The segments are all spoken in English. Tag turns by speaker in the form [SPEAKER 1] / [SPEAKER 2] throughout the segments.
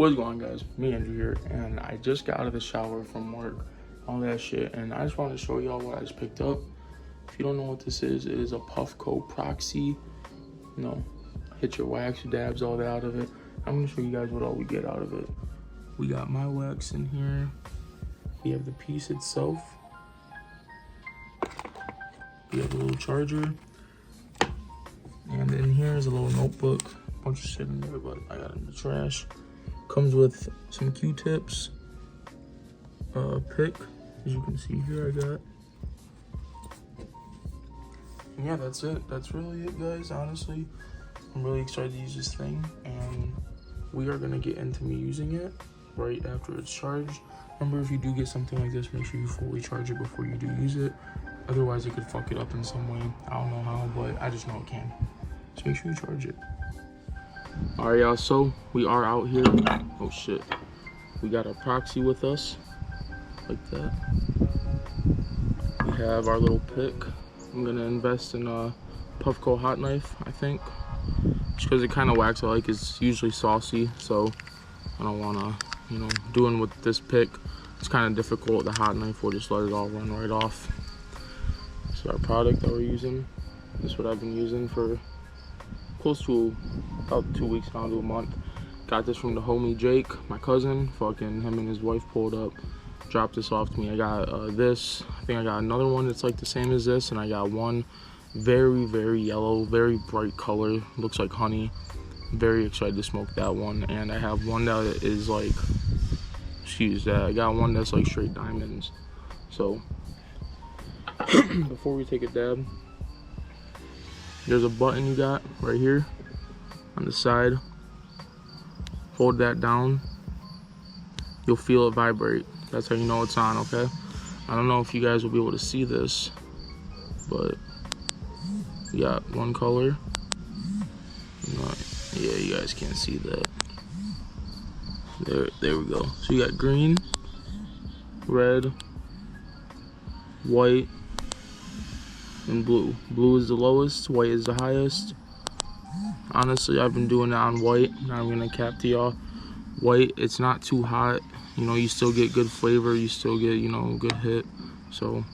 [SPEAKER 1] What's going on, guys? Me, Andrew here, and I just got out of the shower from work, all that shit, and I just wanted to show y'all what I just picked up. If you don't know what this is, it is a Puffco Proxy. You know, hit your wax, your dabs, all that out of it. I'm gonna show you guys what all we get out of it. We got my wax in here. We have the piece itself. We have a little charger. And in here is a little notebook. A bunch of shit in there, but I got it in the trash. Comes with some Q-tips, pick, as you can see here I got. And yeah, that's it. That's really it, guys, honestly. I'm really excited to use this thing, and we are gonna get into me using it right after it's charged. Remember, if you do get something like this, make sure you fully charge it before you do use it. Otherwise, it could fuck it up in some way. I don't know how, but I just know it can. So make sure you charge it. All right, y'all, so we are out here. Oh shit, we got our Proxy with us like that. We have our little pick. I'm gonna invest in a Puffco hot knife, I think, just because the kind of wax I like is usually saucy, so I don't want to, you know, doing with this pick, it's kind of difficult. The hot knife will just let it all run right off. So our product that we're using, this is what I've been using for close to about 2 weeks now to a month. Got this from the homie Jake, my cousin. Fucking him and his wife pulled up, dropped this off to me. I got this. I think I got another one that's like the same as this, and I got one very yellow, very bright color, looks like honey. Very excited to smoke that one. And I have one that is like, excuse that, I got one that's like straight diamonds. So before we take a dab, there's a button you got right here on the side. Hold that down, you'll feel it vibrate. That's how you know it's on, okay? I don't know if you guys will be able to see this, but you got one color. Yeah, you guys can't see that. There we go. So you got green, red, white, and blue. Blue is the lowest, white is the highest. Honestly, I've been doing it on white. Now I'm gonna cap to y'all. White, it's not too hot. You know, you still get good flavor. You still get, you know, a good hit. So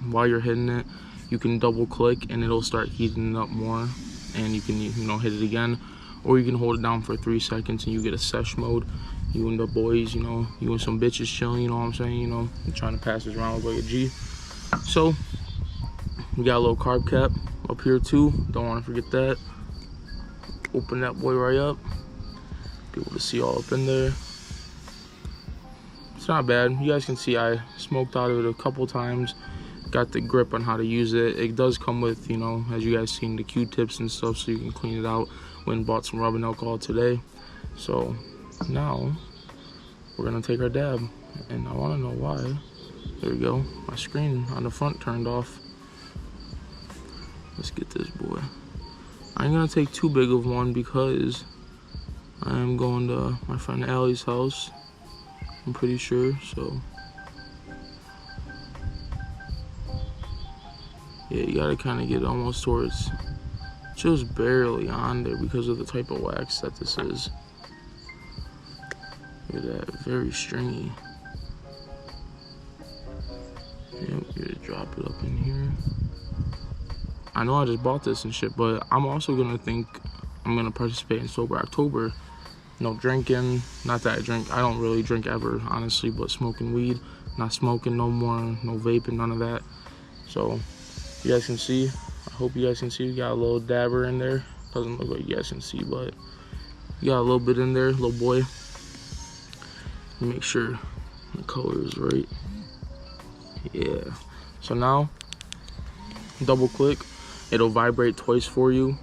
[SPEAKER 1] while you're hitting it, you can double click and it'll start heating up more. And you can, you know, hit it again. Or you can hold it down for 3 seconds and you get a sesh mode. You and the boys, you know, you and some bitches chilling, you know what I'm saying? You know, you're trying to pass this around like a G. So we got a little carb cap up here too. Don't want to forget that. Open that boy right up. Be able to see all up in there. It's not bad. You guys can see I smoked out of it a couple times. Got the grip on how to use it. It does come with, you know, as you guys seen, the Q-tips and stuff, so you can clean it out. Went and bought some rubbing alcohol today. So now we're gonna take our dab, and I want to know why. There we go. My screen on the front turned off. Let's get this boy. I ain't gonna take too big of one because I am going to my friend Allie's house, I'm pretty sure, so yeah, you gotta kind of get almost towards just barely on there because of the type of wax that this is. Look at that, very stringy. Yep, you're gonna drop it up in here. I know I just bought this and shit, but I'm also gonna I'm gonna participate in Sober October. No drinking, not that I drink, I don't really drink ever, honestly, but smoking weed, not smoking no more, no vaping, none of that. So you guys can see, I hope you guys can see, we got a little dabber in there. Doesn't look like you guys can see, but you got a little bit in there, little boy. Make sure the color is right. Yeah, so now double click, it'll vibrate twice for you,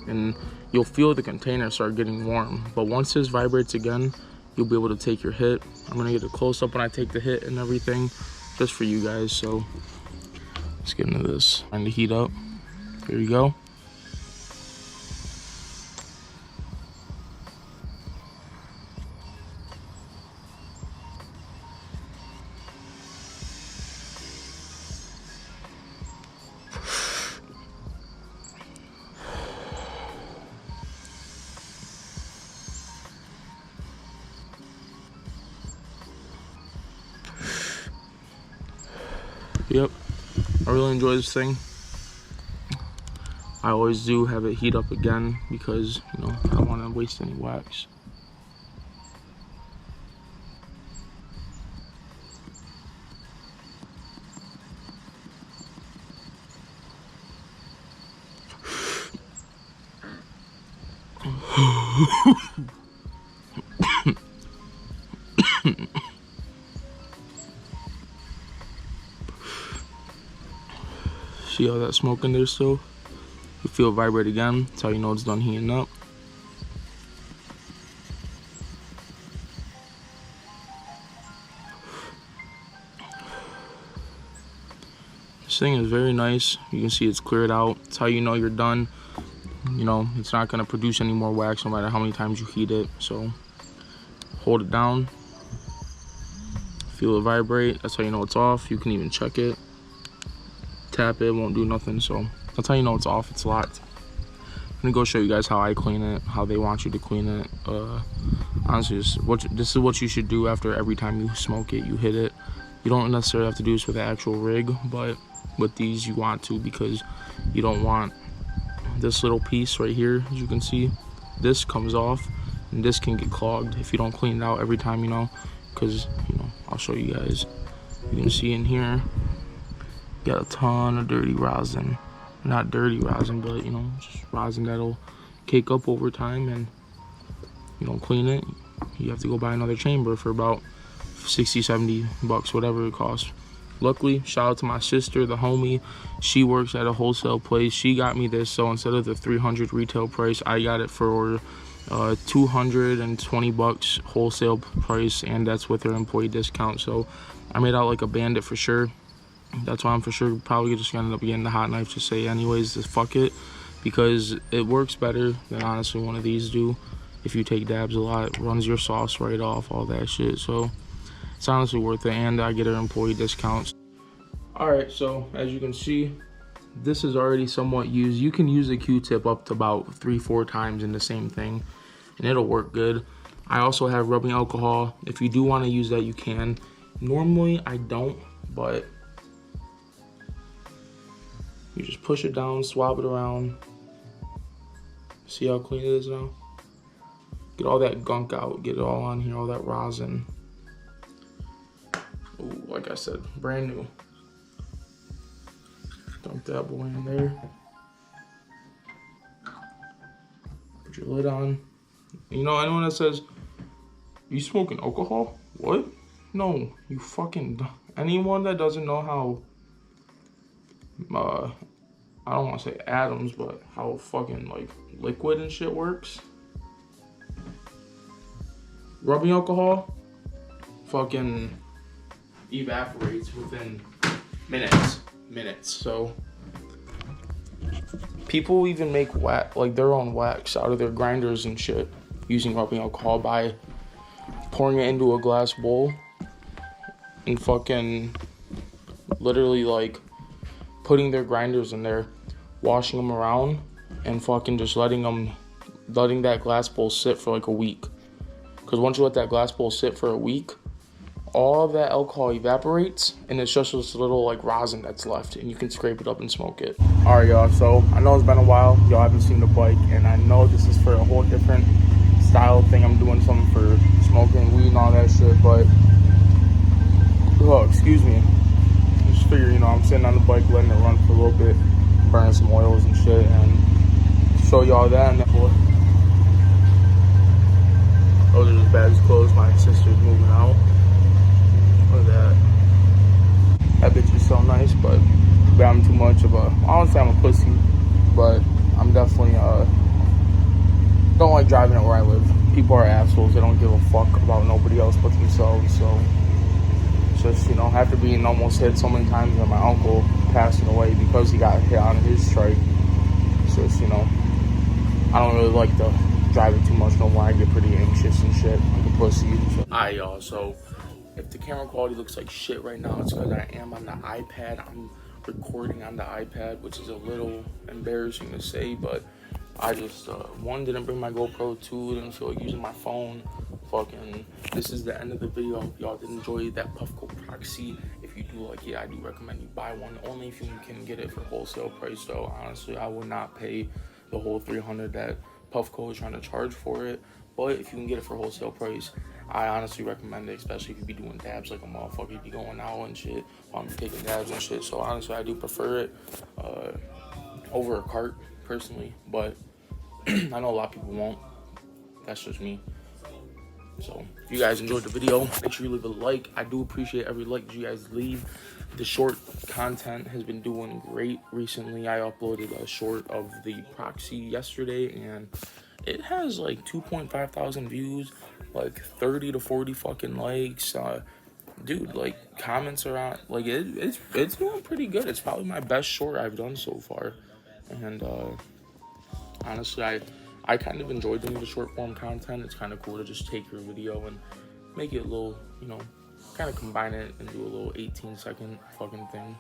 [SPEAKER 1] and you'll feel the container start getting warm. But once this vibrates again, you'll be able to take your hit. I'm gonna get a close up when I take the hit and everything, just for you guys. So let's get into this. Trying to heat up. Here you go. Yep, I really enjoy this thing. I always do have it heat up again because, you know, I don't want to waste any wax. See all that smoke in there still? You feel it vibrate again. That's how you know it's done heating up. This thing is very nice. You can see it's cleared out. That's how you know you're done. You know, it's not gonna produce any more wax no matter how many times you heat it. So hold it down. Feel it vibrate. That's how you know it's off. You can even check it. Tap it, won't do nothing. So that's how you know it's off. It's locked. I'm gonna go show you guys how I clean it, how they want you to clean it. Honestly, this is what you should do after every time you smoke it. You hit it. You don't necessarily have to do this with the actual rig, but with these you want to, because you don't want this little piece right here. As you can see, this comes off, and this can get clogged if you don't clean it out every time, you know. Because, you know, I'll show you guys. You can see in here, got a ton of dirty rosin. Not dirty rosin, but, you know, just rosin that'll cake up over time, and you don't clean it, you have to go buy another chamber for about 60, 70 bucks, whatever it costs. Luckily, shout out to my sister, the homie. She works at a wholesale place. She got me this, so instead of the 300 retail price, I got it for 220 bucks wholesale price, and that's with her employee discount. So I made out like a bandit for sure. That's why I'm for sure probably just gonna end up getting the hot knife to say anyways, just fuck it, because it works better than honestly one of these do. If you take dabs a lot, it runs your sauce right off, all that shit. So it's honestly worth it, and I get her employee discounts. All right, so as you can see, this is already somewhat used. You can use a Q-tip up to about 3-4 times in the same thing, and it'll work good. I also have rubbing alcohol. If you do want to use that, you can. Normally, I don't, but you just push it down, swab it around. See how clean it is now? Get all that gunk out, get it all on here, all that rosin. Ooh, like I said, brand new. Dump that boy in there. Put your lid on. You know, anyone that says, you smoking alcohol? What? No, you fucking, anyone that doesn't know how, I don't want to say atoms, but how fucking like liquid and shit works. Rubbing alcohol fucking evaporates within minutes. So people even make wax, like their own wax out of their grinders and shit, using rubbing alcohol by pouring it into a glass bowl and fucking literally like putting their grinders in there, washing them around, and fucking just letting that glass bowl sit for like a week. Because once you let that glass bowl sit for a week, all of that alcohol evaporates, and it's just this little like rosin that's left, and you can scrape it up and smoke it. All right, y'all, so I know it's been a while. Y'all haven't seen the bike, and I know this is for a whole different style thing. I'm doing something for smoking weed and all that shit, but, oh, excuse me. Just figure, you know, I'm sitting on the bike, letting it run for a little bit, burning some oils and shit, and show y'all that. And those are just bags closed. My sister's moving out. Look at that. That bitch is so nice, but I'm too much of a, I don't say I'm a pussy, but I'm definitely, don't like driving it where I live. People are assholes. They don't give a fuck about nobody else but themselves. So it's just, you know, after being almost hit so many times and my uncle passing away because he got hit on his trike, it's just, you know, I don't really like to drive it too much no more. I get pretty anxious and shit, like a pussy. So. Alright, y'all, so if the camera quality looks like shit right now, it's because I am on the iPad. I'm recording on the iPad, which is a little embarrassing to say, but I just, one, didn't bring my GoPro, two, didn't feel like using my phone. Fucking, this is the end of the video. If y'all did enjoy that Puffco Proxy, if if you do like it, I do recommend you buy one. Only if you can get it for wholesale price though. Honestly, I would not pay the whole $300 that Puffco is trying to charge for it. But if you can get it for wholesale price, I honestly recommend it, especially if you be doing dabs like a motherfucker. You be going out and shit, taking dabs and shit. So honestly, I do prefer it over a cart personally. But I know a lot of people won't. That's just me. So if you guys enjoyed the video, make sure you leave a like. I do appreciate every like you guys leave. The short content has been doing great recently. I uploaded a short of the proxy yesterday, and it has like 2.5 thousand views, like 30 to 40 fucking likes. Dude, like comments are on, like it's doing pretty good. It's probably my best short I've done so far, and honestly, I kind of enjoy doing the short form content. It's kind of cool to just take your video and make it a little, you know, kind of combine it and do a little 18-second fucking thing.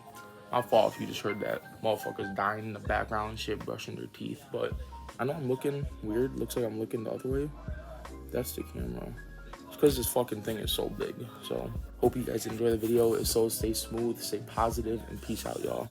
[SPEAKER 1] I'll fall if you just heard that motherfuckers dying in the background and shit, brushing their teeth. But I know I'm looking weird. Looks like I'm looking the other way. That's the camera. It's because this fucking thing is so big. So hope you guys enjoy the video. If so, stay smooth, stay positive, and peace out, y'all.